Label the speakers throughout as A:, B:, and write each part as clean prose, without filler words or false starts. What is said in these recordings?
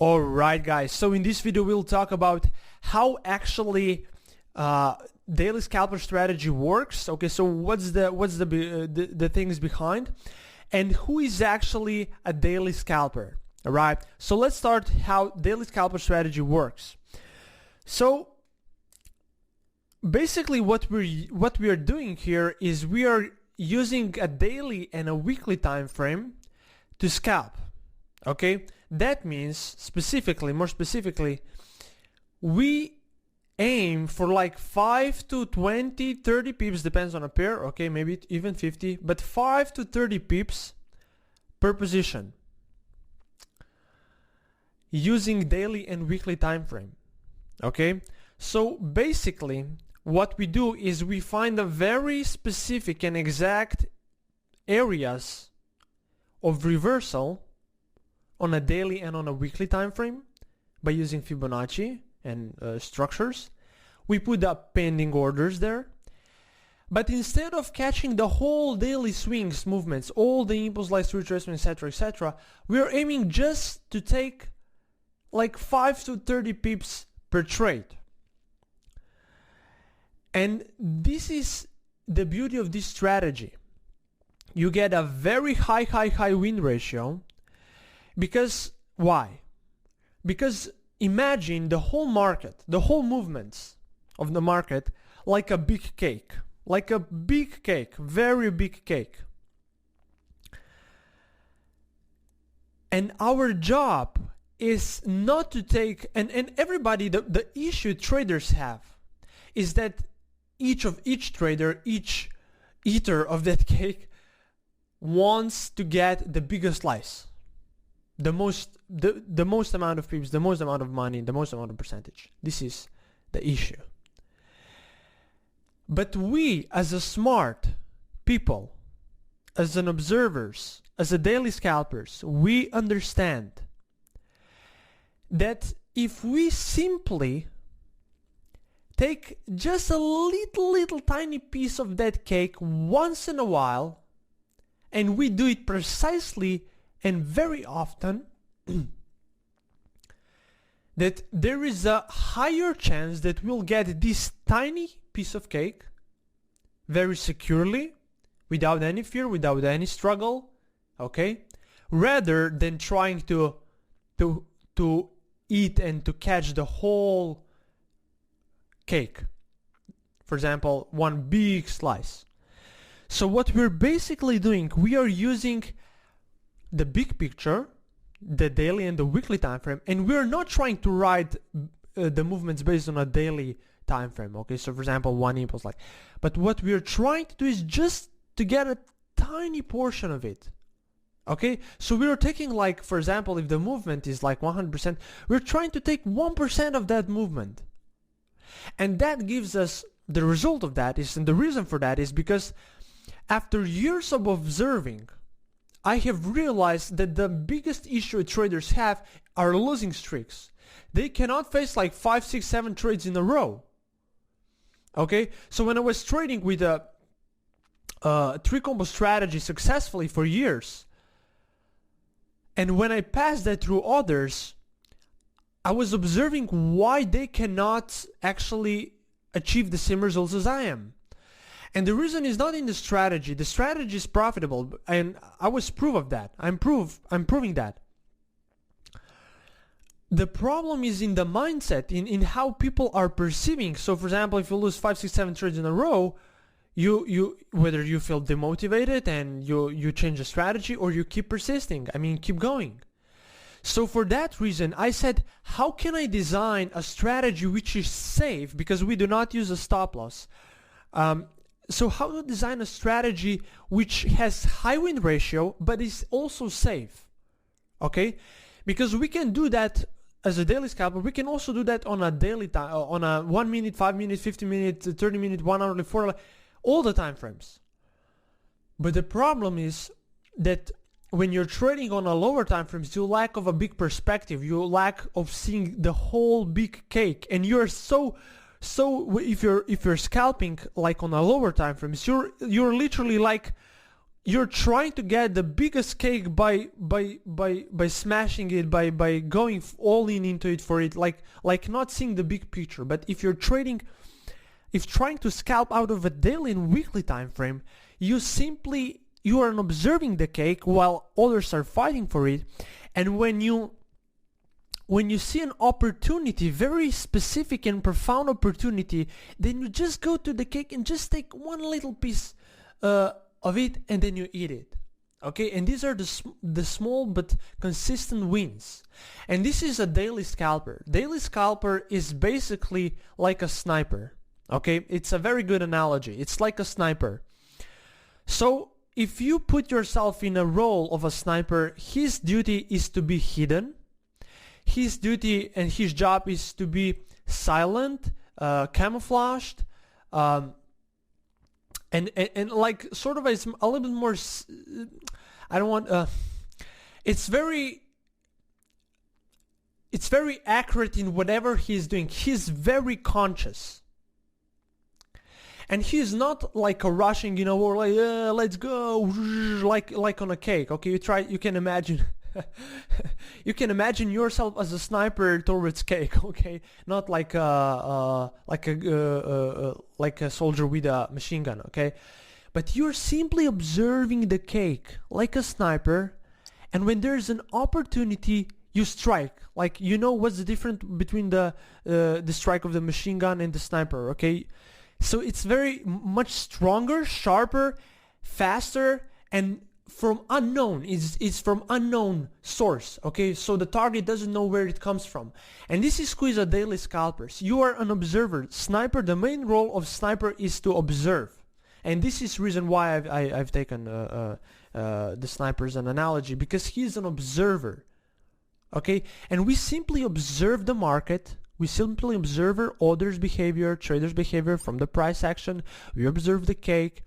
A: Alright guys, so in this video we'll talk about how actually daily scalper strategy works. Okay, so what's the things behind, and who is actually a daily scalper? Alright, so let's start how daily scalper strategy works. So basically what we are doing here is we are using a daily and a weekly time frame to scalp. Okay, that means more specifically, we aim for like 5 to 20, 30 pips, depends on a pair, okay, maybe even 50, but 5 to 30 pips per position using daily and weekly time frame. Okay, so basically what we do is we find a very specific and exact areas of reversal on a daily and on a weekly time frame by using Fibonacci and structures. We put up pending orders there, but instead of catching the whole daily swings movements, all the impulse lines, retracement, etc., we are aiming just to take like 5 to 30 pips per trade. And this is the beauty of this strategy. You get a very high win ratio. Because why? Because imagine the whole market, the whole movements of the market like a big cake, very big cake. And our job is not to take, and everybody, the issue traders have is that each trader, each eater of that cake wants to get the biggest slice. The most amount of pips, the most amount of money, the most amount of percentage. This is the issue. But we, as a smart people, as an observers, as a daily scalpers, we understand that if we simply take just a little tiny piece of that cake once in a while, and we do it precisely and very often, that there is a higher chance that we'll get this tiny piece of cake very securely, without any fear, without any struggle, okay, rather than trying to eat and to catch the whole cake. For example, one big slice. So what we're basically doing, we are using the big picture, the daily and the weekly time frame, and we're not trying to ride the movements based on a daily time frame. Okay, so for example, one impulse like, but what we're trying to do is just to get a tiny portion of it. Okay, so we're taking, like, for example, if the movement is like 100%, we're trying to take 1% of that movement, and that gives us the result of that is, and the reason for that is because after years of observing, I have realized that the biggest issue traders have are losing streaks. They cannot face like 5, 6, 7 trades in a row. Okay, so when I was trading with a 3-combo strategy successfully for years, and when I passed that through others, I was observing why they cannot actually achieve the same results as I am. And the reason is not in the strategy. The strategy is profitable, and I was proof of that. I'm proving that. The problem is in the mindset, in how people are perceiving. So for example, if you lose 5, 6, 7 trades in a row, you whether you feel demotivated and you change the strategy, or you keep persisting. I mean, keep going. So for that reason, I said, how can I design a strategy which is safe, because we do not use a stop loss. So how to design a strategy which has high win ratio but is also safe? Okay, because we can do that as a daily scalper. We can also do that on a daily time, on a 1 minute, 5 minute, 50 minute, 30 minute, 1 hour, 4 hour, all the time frames. But the problem is that when you're trading on a lower time frames, you lack of a big perspective, you lack of seeing the whole big cake, and you're so if you're scalping like on a lower time frames, you're literally like you're trying to get the biggest cake by smashing it, by going all in into it for it, like not seeing the big picture. But if you're trading, if trying to scalp out of a daily and weekly time frame, you are observing the cake while others are fighting for it. And when you see an opportunity, very specific and profound opportunity, then you just go to the cake and just take one little piece of it, and then you eat it. Okay, and these are the small but consistent wins. And this is a daily scalper. Daily scalper is basically like a sniper. Okay, it's a very good analogy. It's like a sniper. So if you put yourself in a role of a sniper, his duty is to be hidden. His duty and his job is to be silent, camouflaged, and like sort of a little bit more. I don't want. It's very accurate in whatever he's doing. He's very conscious, and he's not like a rushing, or like let's go, like on a cake. Okay, you can imagine. You can imagine yourself as a sniper towards cake, okay? Not like a soldier with a machine gun, okay? But you're simply observing the cake like a sniper, and when there's an opportunity, you strike. Like, what's the difference between the strike of the machine gun and the sniper, okay? So it's very much stronger, sharper, faster, and from unknown. It's from unknown source, okay? So the target doesn't know where it comes from. And this is who is a daily scalpers. You are an observer. Sniper, the main role of sniper is to observe. And this is reason why I've taken the sniper as an analogy, because he's an observer, okay? And we simply observe the market. We simply observe others' behavior, traders' behavior from the price action. We observe the cake.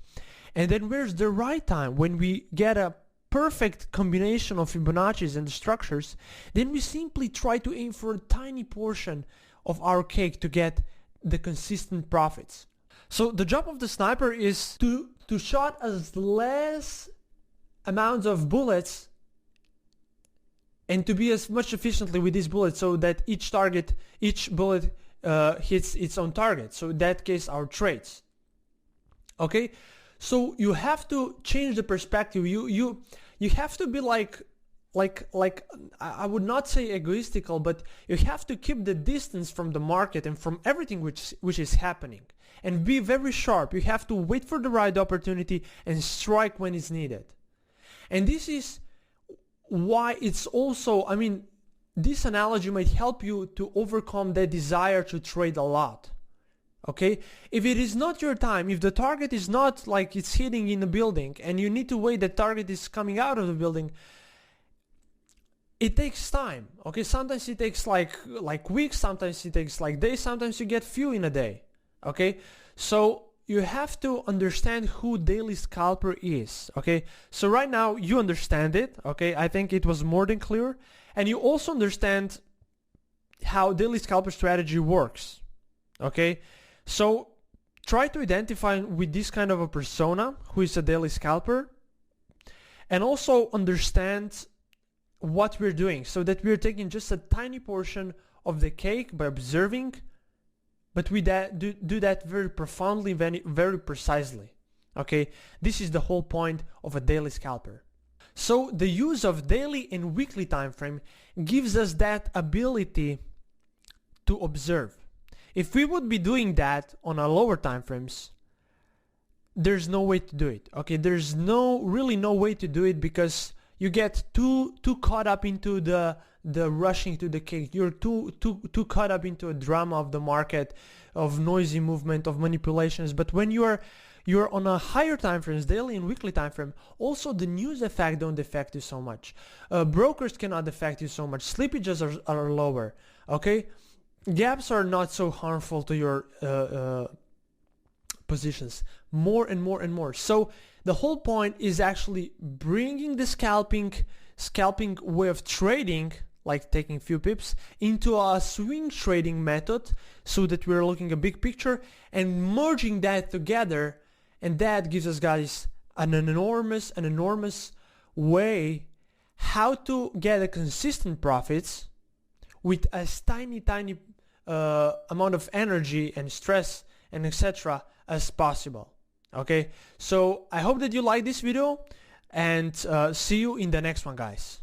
A: And then where's the right time? When we get a perfect combination of Fibonacci's and the structures, then we simply try to aim for a tiny portion of our cake to get the consistent profits. So the job of the sniper is to shot as less amounts of bullets and to be as much efficiently with these bullets so that each bullet hits its own target. So in that case, our trades. Okay? So you have to change the perspective. You have to be like I would not say egoistical, but you have to keep the distance from the market and from everything which is happening, and be very sharp. You have to wait for the right opportunity and strike when it's needed. And this is why it's also, this analogy might help you to overcome the desire to trade a lot. Okay, if it is not your time, if the target is not like it's hitting in the building and you need to wait, the target is coming out of the building, it takes time. Okay, sometimes it takes like weeks, sometimes it takes like days, sometimes you get few in a day. Okay, so you have to understand who daily scalper is. Okay, so right now you understand it. Okay, I think it was more than clear, and you also understand how daily scalper strategy works. Okay. So try to identify with this kind of a persona who is a daily scalper, and also understand what we're doing, so that we're taking just a tiny portion of the cake by observing, but we do that very profoundly, very precisely. Okay, this is the whole point of a daily scalper. So the use of daily and weekly time frame gives us that ability to observe. If we would be doing that on our lower time frames, there's no way to do it. Okay, there's really no way to do it, because you get too caught up into the rushing to the cake. You're too caught up into a drama of the market, of noisy movement, of manipulations. But when you're on a higher time frames, daily and weekly time frame, also the news effect don't affect you so much. Brokers cannot affect you so much. Slippages are lower. Okay. Gaps are not so harmful to your positions, more and more and more. So the whole point is actually bringing the scalping way of trading, like taking few pips, into a swing trading method, so that we're looking a big picture and merging that together, and that gives us, guys, an enormous way how to get a consistent profits with as tiny amount of energy and stress and etc. as possible. Okay, so I hope that you like this video, and see you in the next one, guys.